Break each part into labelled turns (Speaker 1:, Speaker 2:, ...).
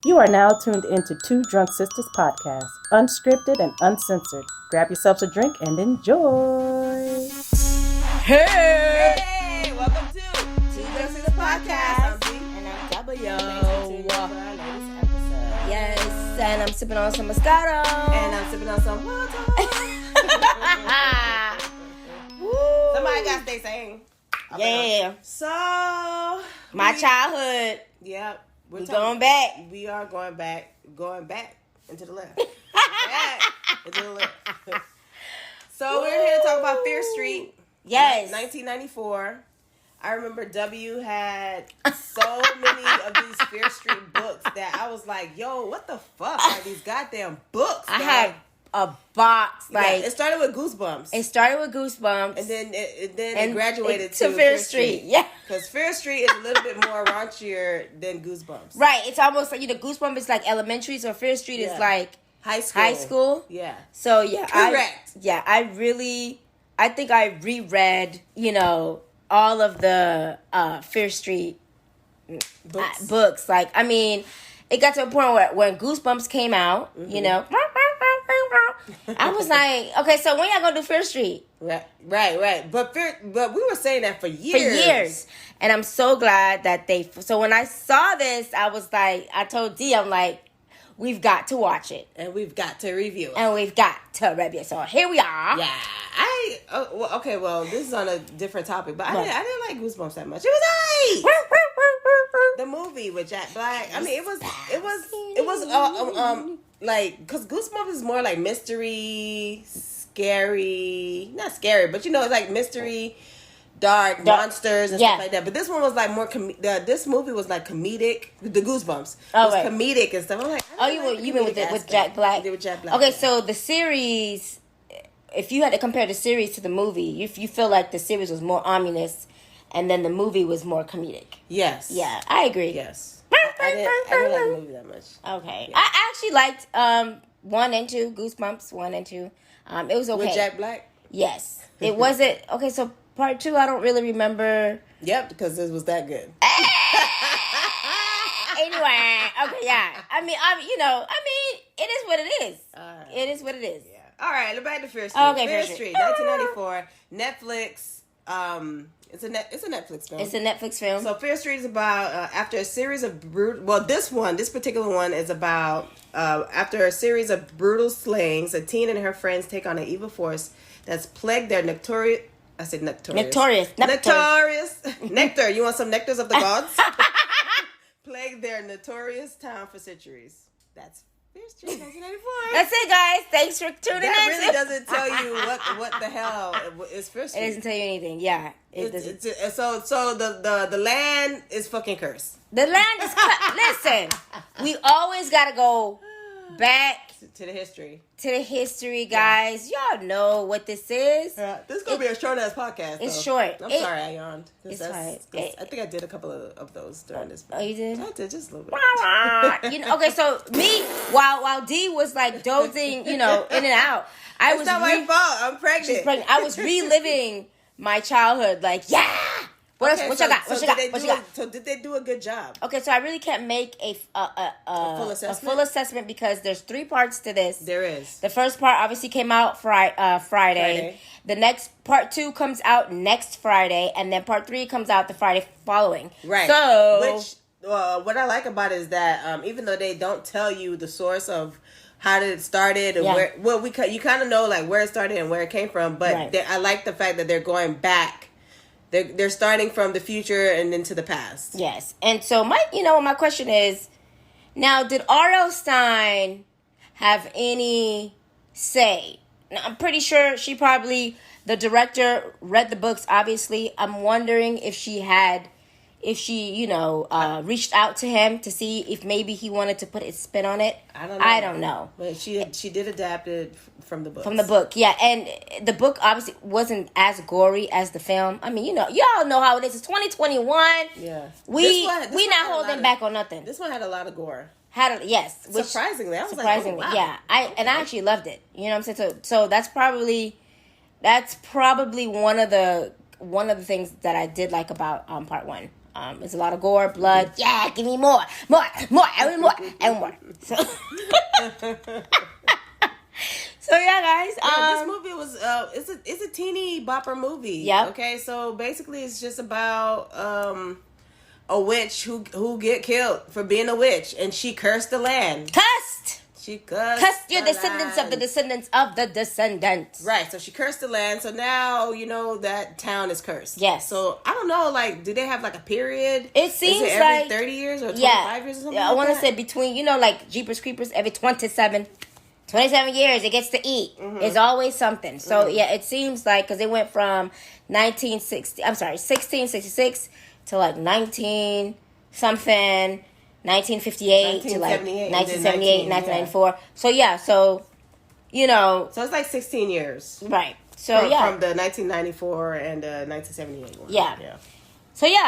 Speaker 1: You are now tuned into Two Drunk Sistas podcast, unscripted and uncensored. Grab yourselves a drink and enjoy.
Speaker 2: Hey, welcome to Two Drunk Sistas podcast. I'm B.
Speaker 3: And I'm W.
Speaker 2: Thanks for tuning in for our latest episode.
Speaker 3: Yes, and I'm sipping on some Moscato.
Speaker 2: And I'm sipping on some water. Somebody got to stay sane.
Speaker 3: Yeah.
Speaker 2: So,
Speaker 3: My childhood.
Speaker 2: Yep.
Speaker 3: We going back.
Speaker 2: We are going back into the left. Back into the left. So we're here to talk about Fear Street.
Speaker 3: Yes.
Speaker 2: 1994. I remember W had so many of these Fear Street books that I was like, yo, what the fuck are these goddamn books?
Speaker 3: I had a box. Like,
Speaker 2: it started with Goosebumps.
Speaker 3: It started with Goosebumps.
Speaker 2: And then it graduated
Speaker 3: to Fear Street. Yeah.
Speaker 2: Because Fear Street is a little bit more raunchier than Goosebumps.
Speaker 3: Right. It's almost like, Goosebumps is like elementary, so Fear Street is like
Speaker 2: high school.
Speaker 3: Yeah. So, yeah.
Speaker 2: Correct.
Speaker 3: I think I reread, all of the Fear Street books. Like, I mean, it got to a point where when Goosebumps came out, I was like, okay, so when y'all gonna do Fear Street?
Speaker 2: Right. But we were saying that for years.
Speaker 3: And I'm so glad that so when I saw this, I was like, I told D, I'm like, we've got to watch it.
Speaker 2: And we've got to review it.
Speaker 3: And we've got to review it. So here we are.
Speaker 2: Yeah. This is on a different topic, but I didn't like Goosebumps that much. It was the movie with Jack Black. I mean, it was like, because Goosebumps is more like mystery, scary, not scary, but it's like mystery, dark monsters and stuff like that. But this one was like more this movie was like comedic. The Goosebumps was comedic and stuff. I'm like,
Speaker 3: you mean with Jack Black?
Speaker 2: With Jack Black.
Speaker 3: Okay, so the series, if you had to compare the series to the movie, if you feel like the series was more ominous and then the movie was more comedic.
Speaker 2: Yes.
Speaker 3: Yeah, I agree.
Speaker 2: Yes. I didn't like the movie that much.
Speaker 3: Okay.
Speaker 2: Yeah.
Speaker 3: I actually liked 1 and 2, Goosebumps 1 and 2. It was okay.
Speaker 2: With Jack Black?
Speaker 3: Yes. It wasn't okay, so part 2 I don't really remember.
Speaker 2: Yep, because it was that good.
Speaker 3: Anyway, okay, yeah. I mean, it is what it is. It is what it is.
Speaker 2: Yeah. All right, back to Fear Street.
Speaker 3: Okay,
Speaker 2: Fear Street, 1994, Netflix. It's a Netflix film.
Speaker 3: It's a Netflix film.
Speaker 2: So Fear Street is about after a series of this particular one is about after a series of brutal slayings, a teen and her friends take on an evil force that's plagued their notorious. I said notorious. Notorious. Nectar. You want some nectars of the gods? Plagued their notorious town for centuries. That's Fear Street, 1994.
Speaker 3: That's it, guys. Thanks for tuning in.
Speaker 2: That really doesn't tell you what the hell is Fear Street.
Speaker 3: It doesn't tell you anything. Yeah, it doesn't.
Speaker 2: So the land is fucking cursed.
Speaker 3: The land is listen, we always gotta go back
Speaker 2: to the history.
Speaker 3: Guys. Y'all know what this is.
Speaker 2: This is gonna be a short ass podcast.
Speaker 3: It's short.
Speaker 2: I'm sorry I yawned.
Speaker 3: It's fine.
Speaker 2: I think I did a couple of those during this.
Speaker 3: Oh, you did?
Speaker 2: I did just a little bit.
Speaker 3: Okay, so me while D was like dozing, in and out,
Speaker 2: It's not my fault. I'm pregnant.
Speaker 3: She's pregnant. I was reliving my childhood. Like, yeah. What else? What you got?
Speaker 2: So did they do a good job?
Speaker 3: Okay, so I really can't make a
Speaker 2: full
Speaker 3: assessment because there's 3 parts to this.
Speaker 2: There is.
Speaker 3: The first part obviously came out Friday. The next part 2 comes out next Friday, and then part 3 comes out the Friday following.
Speaker 2: Right.
Speaker 3: So,
Speaker 2: what I like about it is that even though they don't tell you the source of how did it started and where, you kind of know like where it started and where it came from, but I like the fact that they're going back. They're starting from the future and into the past.
Speaker 3: Yes. And so my question is, now did R.L. Stine have any say? Now, I'm pretty sure the director read the books, obviously. I'm wondering if she reached out to him to see if maybe he wanted to put his spin on it. I don't know.
Speaker 2: But she did adapt it from the book.
Speaker 3: From the book, yeah. And the book obviously wasn't as gory as the film. I mean, y'all know how it is. It's 2021.
Speaker 2: Yeah.
Speaker 3: We not holding back on nothing.
Speaker 2: This one had a lot of gore.
Speaker 3: Yes.
Speaker 2: Surprisingly. I was
Speaker 3: surprisingly,
Speaker 2: like, oh, wow.
Speaker 3: yeah. I actually loved it. You know what I'm saying? So that's probably one of the things that I did like about part 1. There's a lot of gore, blood. Yeah, give me more, and more. So, so yeah, guys.
Speaker 2: This movie was it's a teeny bopper movie.
Speaker 3: Yeah.
Speaker 2: Okay, so basically, it's just about a witch who get killed for being a witch, and she cursed the land. She cursed
Speaker 3: your descendants
Speaker 2: land.
Speaker 3: of the descendants of the descendants.
Speaker 2: Right, so she cursed the land. So now that town is cursed.
Speaker 3: Yes.
Speaker 2: So I don't know, like, do they have like a period?
Speaker 3: It seems
Speaker 2: every
Speaker 3: like
Speaker 2: 30 years or 25 years or something.
Speaker 3: I want to say between like Jeepers Creepers every 27 years it gets to eat.
Speaker 2: Mm-hmm.
Speaker 3: It's always something. So yeah, it seems like because it went from 1666 to like 19 something. 1958 to like 1978, 1994. Yeah. So yeah, so so
Speaker 2: it's like 16 years,
Speaker 3: right? So
Speaker 2: from,
Speaker 3: yeah,
Speaker 2: from the 1994 and 1978 one.
Speaker 3: Yeah.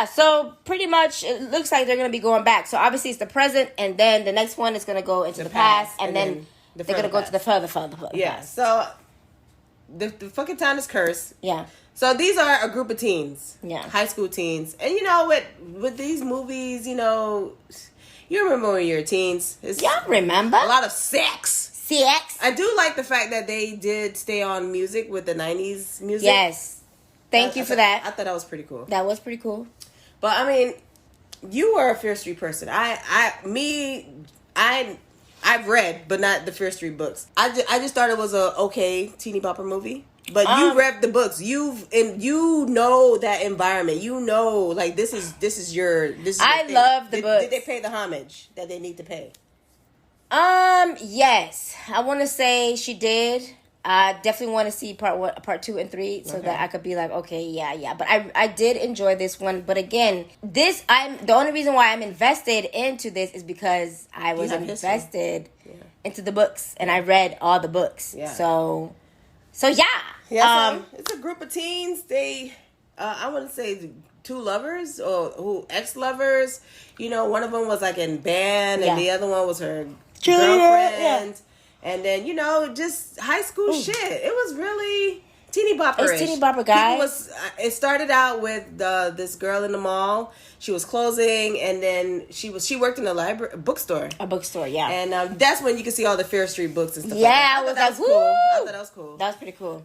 Speaker 3: So pretty much it looks like they're gonna be going back. So obviously it's the present, and then the next one is gonna go into the past, and then they're gonna go to the further.
Speaker 2: Yeah.
Speaker 3: Past.
Speaker 2: So the fucking town is cursed.
Speaker 3: Yeah.
Speaker 2: So these are a group of teens.
Speaker 3: Yeah.
Speaker 2: High school teens, and with these movies, you remember when you were teens.
Speaker 3: Y'all remember?
Speaker 2: A lot of sex.
Speaker 3: Sex.
Speaker 2: I do like the fact that they did stay on music with the 90s music.
Speaker 3: Yes. Thank you for that.
Speaker 2: I thought that was pretty cool.
Speaker 3: That was pretty cool.
Speaker 2: But I mean, you were a Fear Street person. I've read, but not the Fear Street books. I just thought it was a okay teeny bopper movie. But you read the books. You know that environment. Like this is your
Speaker 3: I
Speaker 2: thing.
Speaker 3: love the books.
Speaker 2: Did they pay the homage that they need to pay?
Speaker 3: Yes. I want to say she did. I definitely want to see part 2 and 3 so that I could be like, okay, yeah. But I did enjoy this one. But again, the only reason why I'm invested into this is because I was invested into the books and I read all the books.
Speaker 2: Yeah.
Speaker 3: So yeah.
Speaker 2: Yeah, it's a group of teens. They, I wouldn't say two lovers or ex-lovers. One of them was like in band, and the other one was her girlfriend. Yeah. And then just high school shit. It was really teeny bopperish.
Speaker 3: It's teeny bopper, guys.
Speaker 2: It started out with this girl in the mall. She was closing, and then she worked in a bookstore.
Speaker 3: A bookstore, yeah.
Speaker 2: And that's when you can see all the Fear Street books and stuff.
Speaker 3: Yeah,
Speaker 2: like that.
Speaker 3: I was like,
Speaker 2: cool. I thought that was cool.
Speaker 3: That was pretty cool.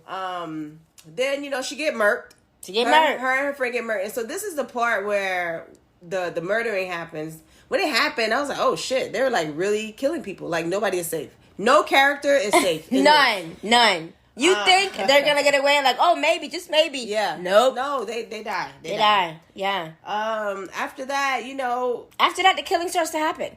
Speaker 2: Then she get murked. Her and her friend get murked, and so this is the part where the murdering happens. When it happened, I was like, oh shit, they're like really killing people. Like nobody is safe. No character is safe.
Speaker 3: None. You think they're gonna get away? Like, oh, maybe, just maybe.
Speaker 2: Yeah.
Speaker 3: Nope.
Speaker 2: No, they die.
Speaker 3: They die. Yeah.
Speaker 2: After that,
Speaker 3: After that, the killing starts to happen.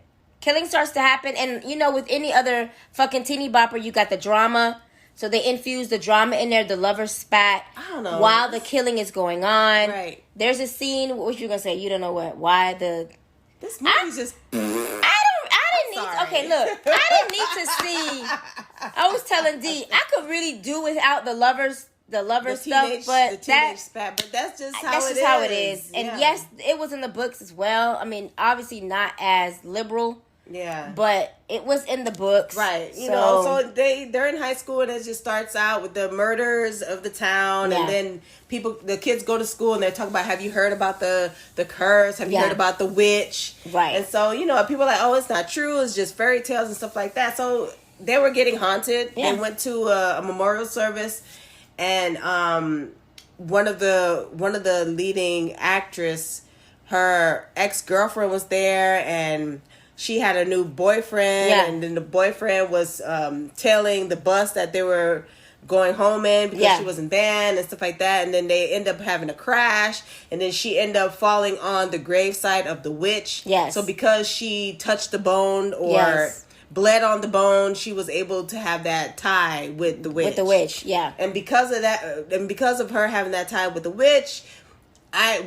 Speaker 3: And with any other fucking teeny bopper, you got the drama. So they infuse the drama in there. The lovers spat.
Speaker 2: I don't know.
Speaker 3: While the killing is going on.
Speaker 2: Right.
Speaker 3: There's a scene. What you gonna say? You don't know why the.
Speaker 2: This movie's just.
Speaker 3: Okay, look. I didn't need to see. I was telling D, I could really do without the lovers stuff, but
Speaker 2: that's just how it is.
Speaker 3: And yes, it was in the books as well. I mean, obviously not as liberal.
Speaker 2: Yeah.
Speaker 3: But it was in the books.
Speaker 2: Right. So they're in high school, and it just starts out with the murders of the town, and then the kids go to school and they're talking about, have you heard about the curse? Have you heard about the witch?
Speaker 3: Right.
Speaker 2: And so, people are like, oh, it's not true. It's just fairy tales and stuff like that. So they were getting haunted. Yeah. They went to a memorial service, and one of the leading actress, her ex-girlfriend was there, and she had a new boyfriend, and then the boyfriend was telling the bus that they were going home in because she was in band and stuff like that. And then they end up having a crash, and then she ended up falling on the gravesite of the witch. Yes. So because she touched the bone or bled on the bone, she was able to have that tie with the witch. Yeah. And because of that, and because of her having that tie with the witch,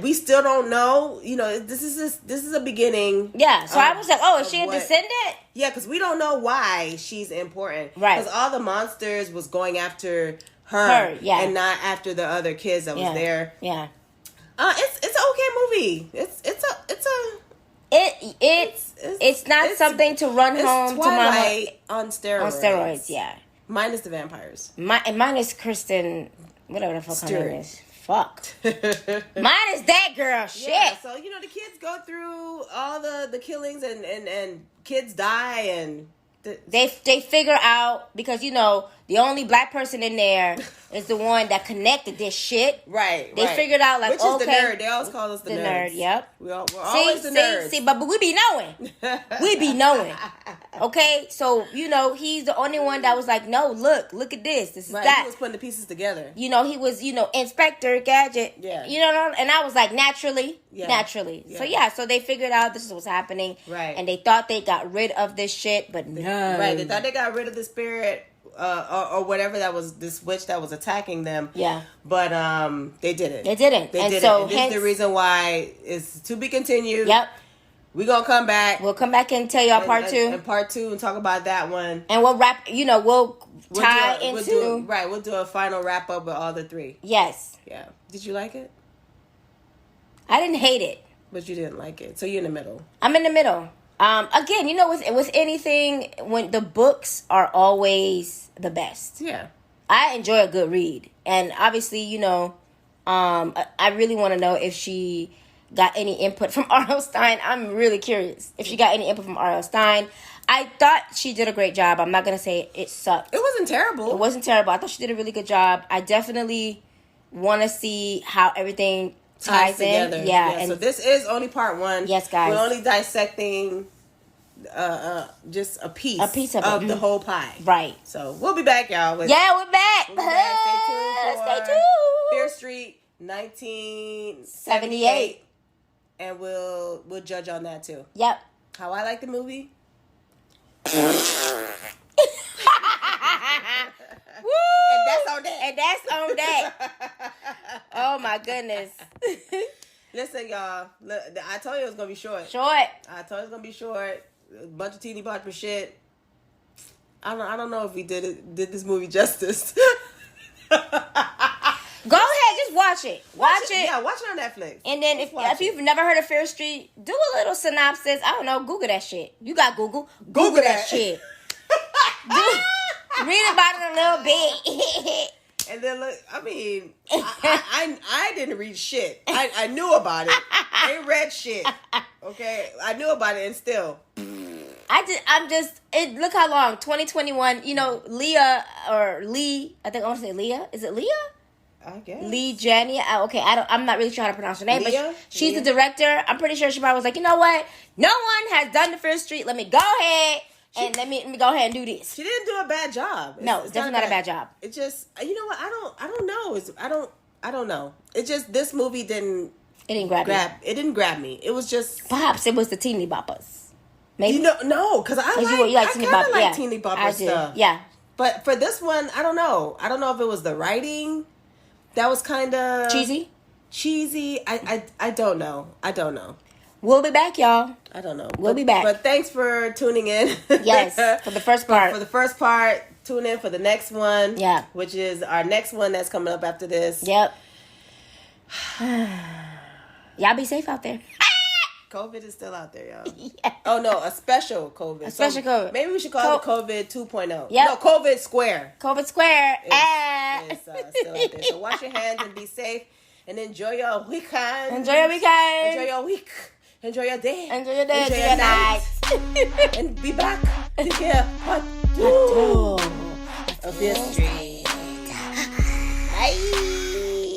Speaker 2: we still don't know. This is a beginning. Yeah. So I was like, oh, is she a descendant? Yeah, because we don't know why she's important. Right. Because all the monsters was going after her, and not after the other kids that was there. Yeah. It's an okay movie. It's not something to run home to mama on steroids. On steroids, yeah. Minus the vampires. Minus Kristen, whatever the fuck her name is.
Speaker 3: fucked. Mine is that girl. Shit.
Speaker 2: Yeah, so the kids go through all the killings and kids die and
Speaker 3: they figure out, because the only black person in there is the one that connected this shit.
Speaker 2: Right.
Speaker 3: They figured out, like,
Speaker 2: which is the nerd. They always call us the nerds.
Speaker 3: Nerd. Yep.
Speaker 2: We're always the nerds.
Speaker 3: See, but we be knowing. We be knowing. Okay, so he's the only one that was like, no, look at this. This is
Speaker 2: right,
Speaker 3: that.
Speaker 2: He was putting the pieces together.
Speaker 3: He was Inspector Gadget.
Speaker 2: Yeah.
Speaker 3: And I was like, naturally.
Speaker 2: Yeah.
Speaker 3: So they figured out this is what's happening.
Speaker 2: Right.
Speaker 3: And they thought they got rid of this shit, but no.
Speaker 2: Right. They thought they got rid of the spirit or whatever that was, this witch that was attacking them.
Speaker 3: Yeah.
Speaker 2: But they didn't.
Speaker 3: They didn't.
Speaker 2: And
Speaker 3: so
Speaker 2: this is the reason why it's to be continued.
Speaker 3: Yep.
Speaker 2: We're going to come back.
Speaker 3: We'll come back and tell y'all part 2.
Speaker 2: And part 2 and talk about that one.
Speaker 3: And we'll we'll tie into...
Speaker 2: We'll do a final wrap up with all the 3.
Speaker 3: Yes.
Speaker 2: Yeah. Did you like it?
Speaker 3: I didn't hate it.
Speaker 2: But you didn't like it. So you're in the middle.
Speaker 3: I'm in the middle. Again, with anything, when the books are always the best.
Speaker 2: Yeah.
Speaker 3: I enjoy a good read. And obviously, I really want to know if she got any input from R.L. Stine. I'm really curious if she got any input from R.L. Stine. I thought she did a great job. I'm not going to say it sucked.
Speaker 2: It wasn't terrible.
Speaker 3: It wasn't terrible. I thought she did a really good job. I definitely want to see how everything ties
Speaker 2: together.
Speaker 3: in. Yeah. And
Speaker 2: so this is only part 1.
Speaker 3: Yes, guys.
Speaker 2: We're only dissecting just a piece of the whole pie.
Speaker 3: Right.
Speaker 2: So we'll be back, y'all.
Speaker 3: We're back.
Speaker 2: We'll be back. Stay tuned. Fear Street 1978. And we'll judge on that too.
Speaker 3: Yep.
Speaker 2: How I like the movie.
Speaker 3: Woo! And that's on that. Oh my goodness.
Speaker 2: Listen, y'all. I told you it was gonna be short.
Speaker 3: I
Speaker 2: told you it was gonna be short. A bunch of teeny bopper shit. I don't know if we did this movie justice.
Speaker 3: Go ahead, just watch it. Watch it.
Speaker 2: Yeah, watch it on Netflix.
Speaker 3: And then if you've never heard of Fear Street, do a little synopsis. I don't know, Google that shit. You got Google. Google that shit. Read about it a little bit.
Speaker 2: And then look, I mean, I didn't read shit. I knew about it. I ain't read shit. Okay, I knew about it, and still, look how long, 2021. Leah or Lee. I think I want to say Leah. Is it Leah? I guess.
Speaker 3: Lee Jania. Okay, I'm not really sure how to pronounce her name,
Speaker 2: Leah?
Speaker 3: but she's the director. I'm pretty sure she probably was like, you know what? No one has done the Fear Street. Let me go ahead. And let me go ahead and do this.
Speaker 2: She didn't do a bad job.
Speaker 3: It's definitely not a bad job.
Speaker 2: It just, you know what? I don't know. I don't know. It just, this movie didn't.
Speaker 3: It didn't grab me.
Speaker 2: It didn't grab me. It was just.
Speaker 3: Perhaps it was the teeny boppers. Maybe.
Speaker 2: No, because I kind of like teeny bopper stuff.
Speaker 3: Yeah.
Speaker 2: But for this one, I don't know. I don't know if it was the writing that was kind of cheesy. I don't know.
Speaker 3: We'll be back, y'all.
Speaker 2: I don't know.
Speaker 3: We'll be back.
Speaker 2: But thanks for tuning in.
Speaker 3: Yes, for the first part.
Speaker 2: For the first part, tune in for the next one.
Speaker 3: Yeah.
Speaker 2: Which is our next one that's coming up after this.
Speaker 3: Yep. Y'all be safe out there.
Speaker 2: COVID is still out there, y'all.
Speaker 3: Yeah.
Speaker 2: Oh, no, a special COVID.
Speaker 3: COVID.
Speaker 2: Maybe we should call it COVID 2.0.
Speaker 3: Yep.
Speaker 2: No, COVID Square.
Speaker 3: COVID Square.
Speaker 2: It's still out there. So wash your hands and be safe. And enjoy your weekend.
Speaker 3: Enjoy your weekend.
Speaker 2: Enjoy your week. Enjoy your day.
Speaker 3: Enjoy your day. Enjoy your night.
Speaker 2: And be back to hear part 2 of Fear Street. Bye.